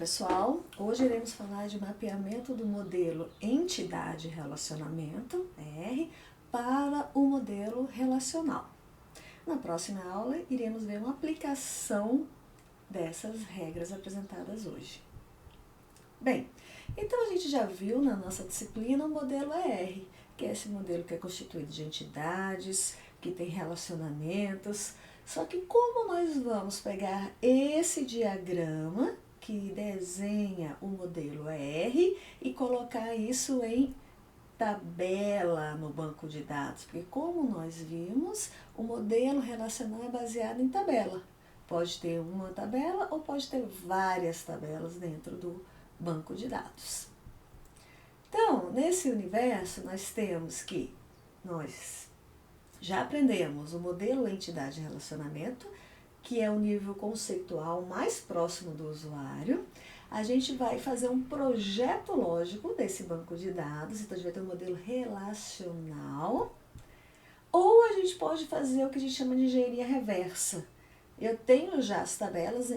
pessoal, hoje iremos falar de mapeamento do modelo entidade-relacionamento, R, para o modelo relacional. Na próxima aula, iremos ver uma aplicação dessas regras apresentadas hoje. Bem, então a gente já viu na nossa disciplina o modelo ER, que é esse modelo que é constituído de entidades, que tem relacionamentos. Só que como nós vamos pegar esse diagrama que desenha o modelo ER e colocar isso em tabela no banco de dados? Porque como nós vimos, o modelo relacional é baseado em tabela. Pode ter uma tabela ou pode ter várias tabelas dentro do banco de dados. Então, nesse universo, nós temos que nós já aprendemos o modelo entidade-relacionamento, que é o nível conceitual mais próximo do usuário. A gente vai fazer um projeto lógico desse banco de dados, então a gente vai ter um modelo relacional. Ou a gente pode fazer o que a gente chama de engenharia reversa. Eu tenho já as tabelas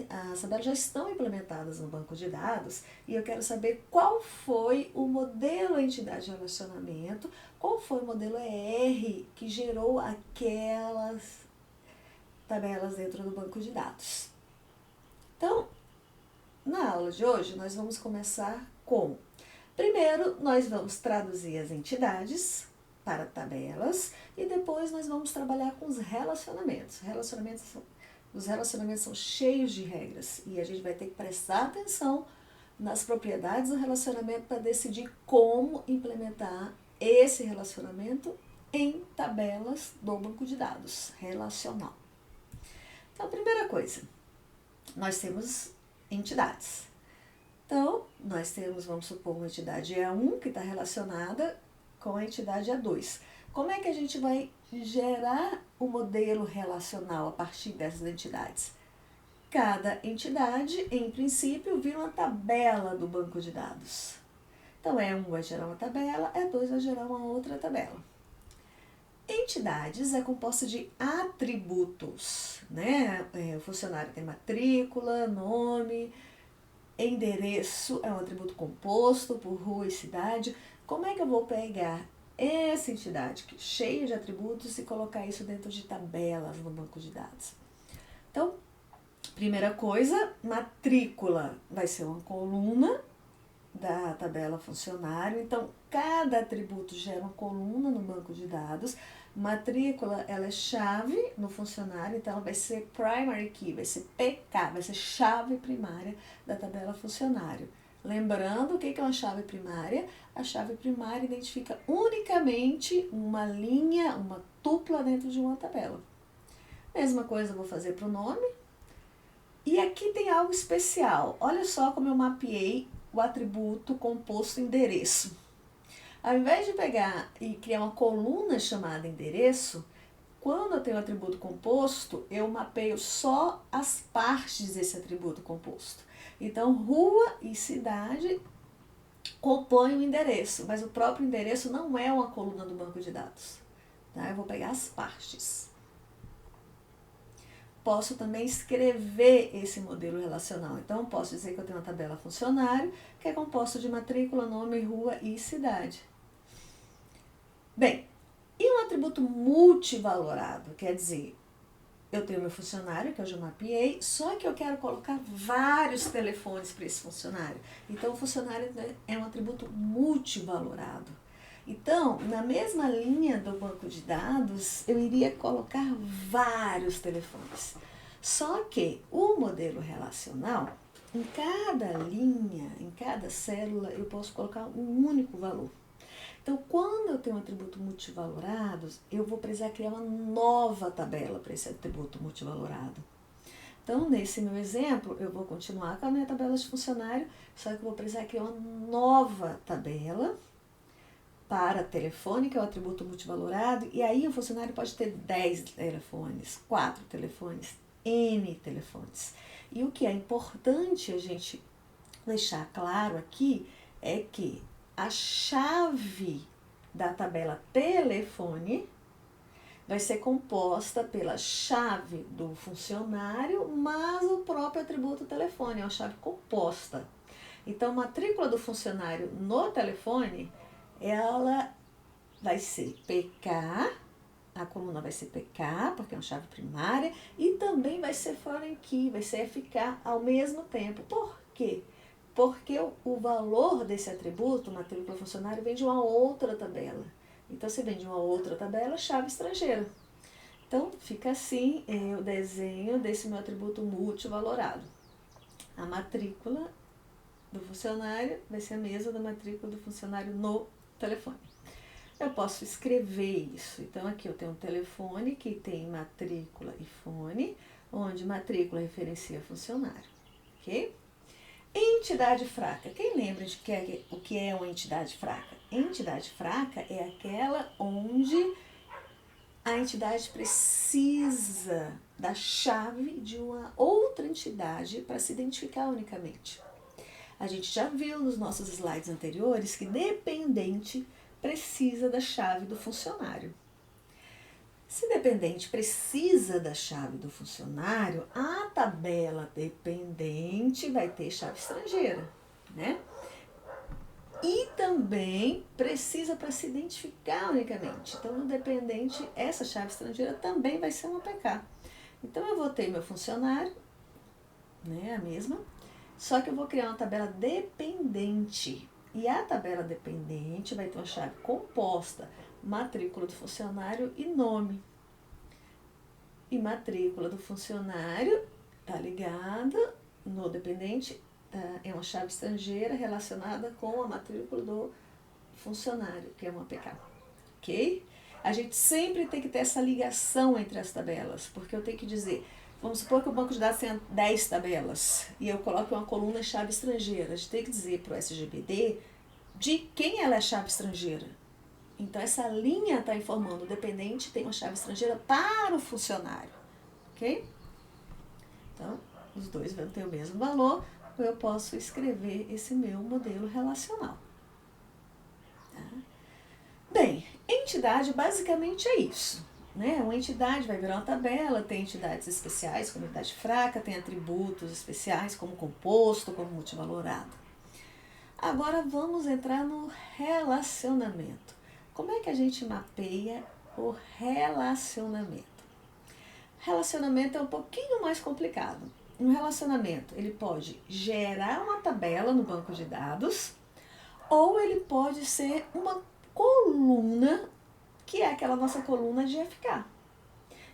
já estão implementadas no banco de dados e eu quero saber qual foi o modelo entidade relacionamento, qual foi o modelo ER que gerou aquelas tabelas dentro do banco de dados. Então, na aula de hoje, nós vamos começar com, primeiro, nós vamos traduzir as entidades para tabelas e depois nós vamos trabalhar com os relacionamentos. Os relacionamentos são cheios de regras e a gente vai ter que prestar atenção nas propriedades do relacionamento para decidir como implementar esse relacionamento em tabelas do banco de dados relacional. Então, a primeira coisa, nós temos entidades. Então, nós temos, vamos supor, uma entidade E1 que está relacionada com a entidade E2. Como é que a gente vai gerar o modelo relacional a partir dessas entidades? Cada entidade, em princípio, vira uma tabela do banco de dados. Então, E1 vai gerar uma tabela, E2 vai gerar uma outra tabela. Entidades é composta de atributos, né? O funcionário tem matrícula, nome, endereço, é um atributo composto por rua e cidade. Como é que eu vou pegar essa entidade cheia de atributos e colocar isso dentro de tabelas no banco de dados? Então, primeira coisa, matrícula vai ser uma coluna da tabela funcionário. Então, cada atributo gera uma coluna no banco de dados. Matrícula, ela é chave no funcionário, então ela vai ser primary key, vai ser PK, vai ser chave primária da tabela funcionário. Lembrando, o que é uma chave primária? A chave primária identifica unicamente uma linha, uma tupla dentro de uma tabela. Mesma coisa eu vou fazer para o nome. E aqui tem algo especial. Olha só como eu mapeei o atributo composto endereço. Ao invés de pegar e criar uma coluna chamada endereço, quando eu tenho um atributo composto, eu mapeio só as partes desse atributo composto. Então, rua e cidade compõem o endereço, mas o próprio endereço não é uma coluna do banco de dados. Tá? Eu vou pegar as partes. Posso também escrever esse modelo relacional. Então, posso dizer que eu tenho uma tabela funcionário, que é composta de matrícula, nome, rua e cidade. Bem, e um atributo multivalorado? Quer dizer, eu tenho meu funcionário, que eu já mapeei, só que eu quero colocar vários telefones para esse funcionário. Então, o funcionário é um atributo multivalorado. Então, na mesma linha do banco de dados, eu iria colocar vários telefones. Só que o modelo relacional, em cada linha, em cada célula, eu posso colocar um único valor. Então, quando eu tenho um atributo multivalorado, eu vou precisar criar uma nova tabela para esse atributo multivalorado. Então, nesse meu exemplo, eu vou continuar com a minha tabela de funcionário, só que eu vou precisar criar uma nova tabela para telefone, que é o atributo multivalorado, e aí o funcionário pode ter 10 telefones, 4 telefones, N telefones. E o que é importante a gente deixar claro aqui é que a chave da tabela telefone vai ser composta pela chave do funcionário, mais o próprio atributo telefone, é uma chave composta. Então, matrícula do funcionário no telefone, ela vai ser PK, a coluna vai ser PK, porque é uma chave primária, e também vai ser foreign key, vai ser FK ao mesmo tempo. Por quê? Porque o valor desse atributo, matrícula funcionário, vem de uma outra tabela. Então, se vem de uma outra tabela, chave estrangeira. Então, fica assim o desenho desse meu atributo multivalorado. A matrícula do funcionário vai ser a mesma da matrícula do funcionário no telefone. Eu posso escrever isso. Então, aqui eu tenho um telefone que tem matrícula e fone, onde matrícula referencia funcionário, ok? Entidade fraca. Quem lembra de o que é uma entidade fraca? Entidade fraca é aquela onde a entidade precisa da chave de uma outra entidade para se identificar unicamente. A gente já viu nos nossos slides anteriores que dependente precisa da chave do funcionário. Se dependente precisa da chave do funcionário, a tabela dependente vai ter chave estrangeira, né? E também precisa para se identificar unicamente. Então, no dependente, essa chave estrangeira também vai ser uma PK. Então, eu vou ter meu funcionário, né, a mesma, só que eu vou criar uma tabela dependente. E a tabela dependente vai ter uma chave composta, matrícula do funcionário e nome. E matrícula do funcionário está ligada no dependente, é uma chave estrangeira relacionada com a matrícula do funcionário, que é uma PK. Ok? A gente sempre tem que ter essa ligação entre as tabelas, porque eu tenho que dizer, vamos supor que o banco de dados tenha 10 tabelas e eu coloco uma coluna chave estrangeira. A gente tem que dizer para o SGBD de quem ela é chave estrangeira. Então, essa linha está informando o dependente tem uma chave estrangeira para o funcionário. Ok? Então, os dois vão ter o mesmo valor, eu posso escrever esse meu modelo relacional. Tá? Bem, entidade basicamente é isso. Né? Uma entidade vai virar uma tabela, tem entidades especiais, como entidade fraca, tem atributos especiais, como composto, como multivalorado. Agora vamos entrar no relacionamento. Como é que a gente mapeia o relacionamento? Relacionamento é um pouquinho mais complicado. Um relacionamento, ele pode gerar uma tabela no banco de dados, ou ele pode ser uma coluna, que é aquela nossa coluna de FK.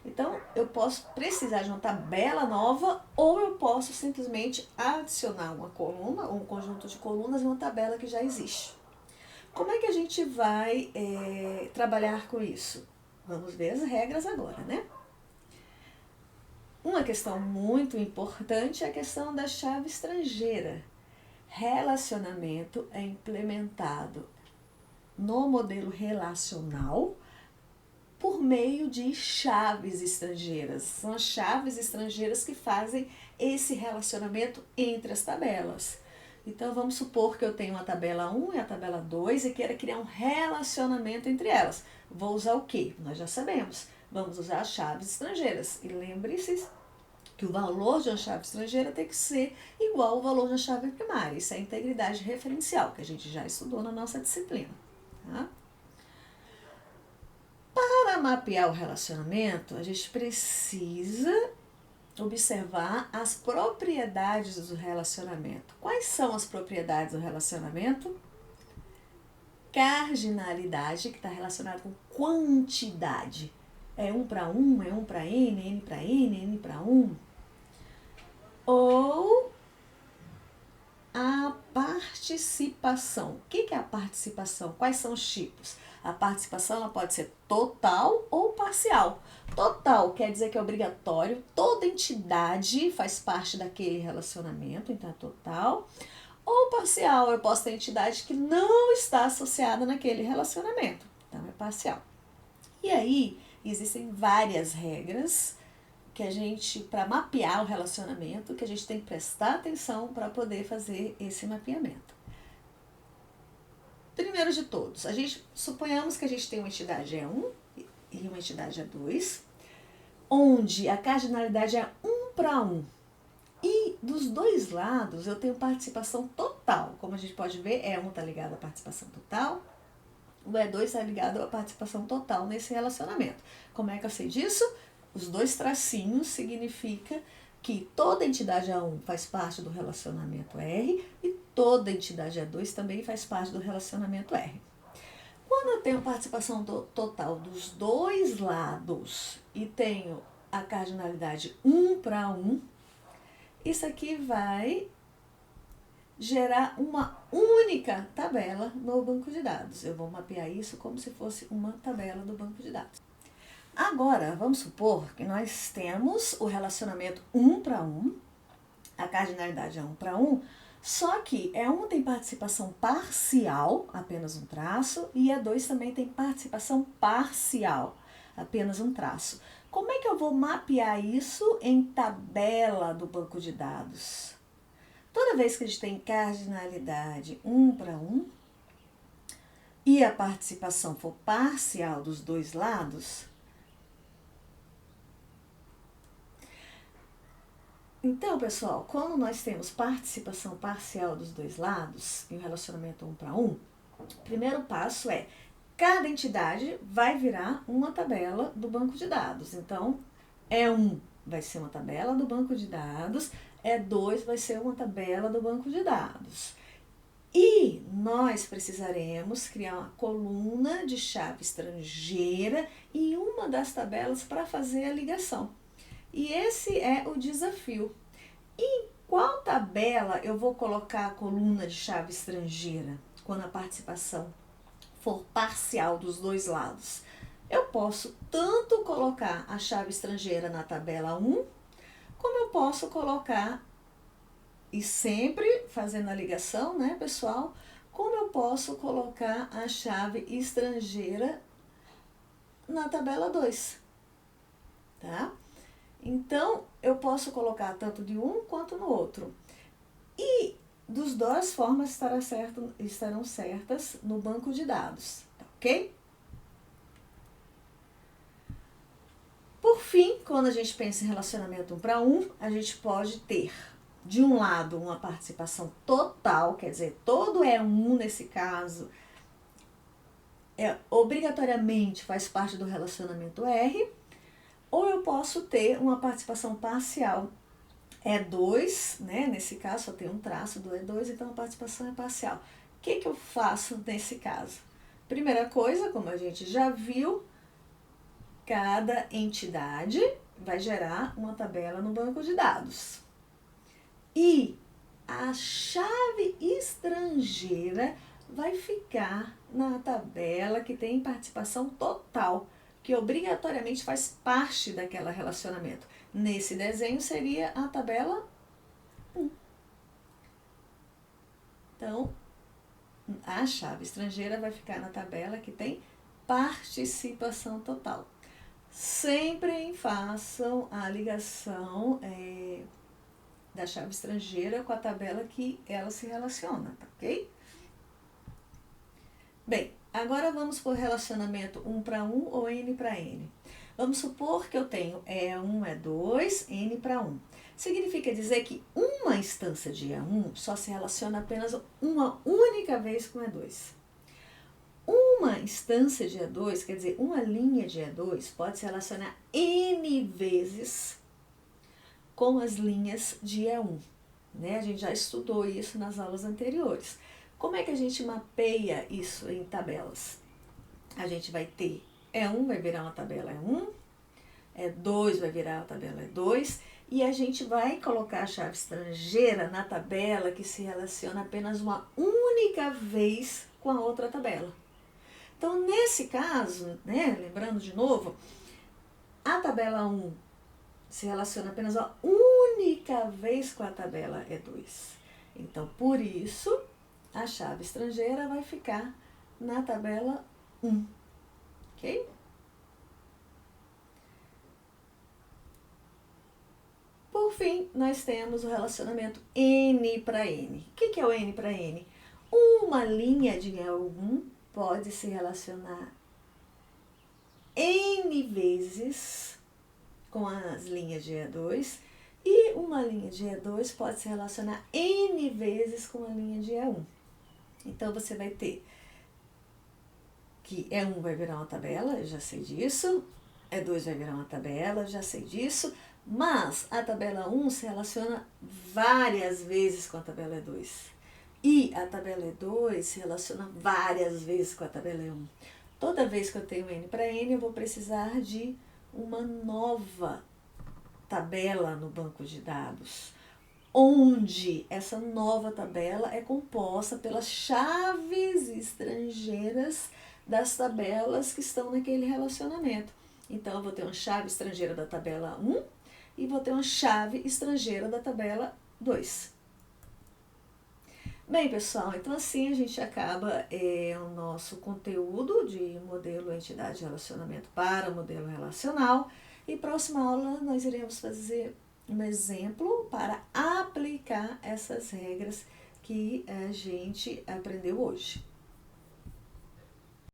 Então, eu posso precisar de uma tabela nova, ou eu posso simplesmente adicionar uma coluna, ou um conjunto de colunas em uma tabela que já existe. Como é que a gente vai trabalhar com isso? Vamos ver as regras agora, né? Uma questão muito importante é a questão da chave estrangeira. Relacionamento é implementado no modelo relacional por meio de chaves estrangeiras. São as chaves estrangeiras que fazem esse relacionamento entre as tabelas. Então, vamos supor que eu tenho a tabela 1 e a tabela 2 e queira criar um relacionamento entre elas. Vou usar o quê? Nós já sabemos. Vamos usar as chaves estrangeiras. E lembre-se que o valor de uma chave estrangeira tem que ser igual ao valor da chave primária. Isso é a integridade referencial, que a gente já estudou na nossa disciplina. Tá? Para mapear o relacionamento, a gente precisa observar as propriedades do relacionamento. Quais são as propriedades do relacionamento? Cardinalidade, que está relacionada com quantidade. É 1 para 1, é 1 para n, n para n, n para 1. Ou a participação. O que é a participação? Quais são os tipos? A participação ela pode ser total ou parcial. Total quer dizer que é obrigatório, toda entidade faz parte daquele relacionamento, então é total. Ou parcial, eu posso ter entidade que não está associada naquele relacionamento, então é parcial. E aí, existem várias regras que a gente, para mapear o relacionamento, que a gente tem que prestar atenção para poder fazer esse mapeamento. Primeiro de todos, suponhamos que a gente tem uma entidade E1 e uma entidade E2, onde a cardinalidade é 1 para 1. E dos dois lados eu tenho participação total total. Como a gente pode ver, E1 está ligado à participação total, o E2 está ligado à participação total nesse relacionamento. Como é que eu sei disso? Os dois tracinhos significa que toda entidade A1 faz parte do relacionamento R e toda entidade A2 também faz parte do relacionamento R. Quando eu tenho participação total dos dois lados e tenho a cardinalidade 1 para 1, isso aqui vai gerar uma única tabela no banco de dados. Eu vou mapear isso como se fosse uma tabela do banco de dados. Agora, vamos supor que nós temos o relacionamento 1 para 1, a cardinalidade é 1 para 1, só que E1 tem participação parcial, apenas um traço, e E2 também tem participação parcial, apenas um traço. Como é que eu vou mapear isso em tabela do banco de dados? Toda vez que a gente tem cardinalidade 1 para 1 e a participação for parcial dos dois lados, então, pessoal, quando nós temos participação parcial dos dois lados em um relacionamento 1 para 1, o primeiro passo é cada entidade vai virar uma tabela do banco de dados. Então, E1 vai ser uma tabela do banco de dados, E2 vai ser uma tabela do banco de dados. E nós precisaremos criar uma coluna de chave estrangeira em uma das tabelas para fazer a ligação. E esse é o desafio. Em qual tabela eu vou colocar a coluna de chave estrangeira quando a participação for parcial dos dois lados? Eu posso tanto colocar a chave estrangeira na tabela 1, como eu posso colocar, e sempre fazendo a ligação, né, pessoal, como eu posso colocar a chave estrangeira na tabela 2, tá? Então, eu posso colocar tanto de um quanto no outro. E das duas formas estarão certas no banco de dados, tá ok? Por fim, quando a gente pensa em relacionamento 1 para 1, a gente pode ter, de um lado, uma participação total, quer dizer, todo E1 nesse caso, obrigatoriamente faz parte do relacionamento R, ou eu posso ter uma participação parcial E2, né? Nesse caso só tem um traço do E2, então a participação é parcial. O que eu faço nesse caso? Primeira coisa, como a gente já viu, cada entidade vai gerar uma tabela no banco de dados. E a chave estrangeira vai ficar na tabela que tem participação total, que obrigatoriamente faz parte daquele relacionamento. Nesse desenho seria a tabela 1. Então, a chave estrangeira vai ficar na tabela que tem participação total. Sempre façam a ligação da chave estrangeira com a tabela que ela se relaciona, tá ok? Bem, agora vamos para o relacionamento 1 para 1 ou N para N. Vamos supor que eu tenho E1, E2, N para 1. Significa dizer que uma instância de E1 só se relaciona apenas uma única vez com E2. Uma instância de E2, quer dizer, uma linha de E2, pode se relacionar N vezes com as linhas de E1. Né? A gente já estudou isso nas aulas anteriores. Como é que a gente mapeia isso em tabelas? A gente vai ter E1 vai virar uma tabela E1, E2 vai virar uma tabela E2, e a gente vai colocar a chave estrangeira na tabela que se relaciona apenas uma única vez com a outra tabela. Então, nesse caso, né, lembrando de novo, a tabela 1 se relaciona apenas uma única vez com a tabela E2. Então, por isso, a chave estrangeira vai ficar na tabela 1, ok? Por fim, nós temos o relacionamento N para N. O que é o N para N? Uma linha de E1 pode se relacionar N vezes com as linhas de E2 E uma linha de E2 pode se relacionar N vezes com a linha de E1. Então, você vai ter que E1 vai virar uma tabela, eu já sei disso. E2 vai virar uma tabela, já sei disso. Mas a tabela 1 se relaciona várias vezes com a tabela E2. E a tabela E2 se relaciona várias vezes com a tabela E1. Toda vez que eu tenho N para N, eu vou precisar de uma nova tabela no banco de dados, onde essa nova tabela é composta pelas chaves estrangeiras das tabelas que estão naquele relacionamento. Então, eu vou ter uma chave estrangeira da tabela 1 e vou ter uma chave estrangeira da tabela 2. Bem, pessoal, então assim a gente acaba o nosso conteúdo de modelo entidade relacionamento para modelo relacional. E próxima aula nós iremos fazer um exemplo para aplicar essas regras que a gente aprendeu hoje.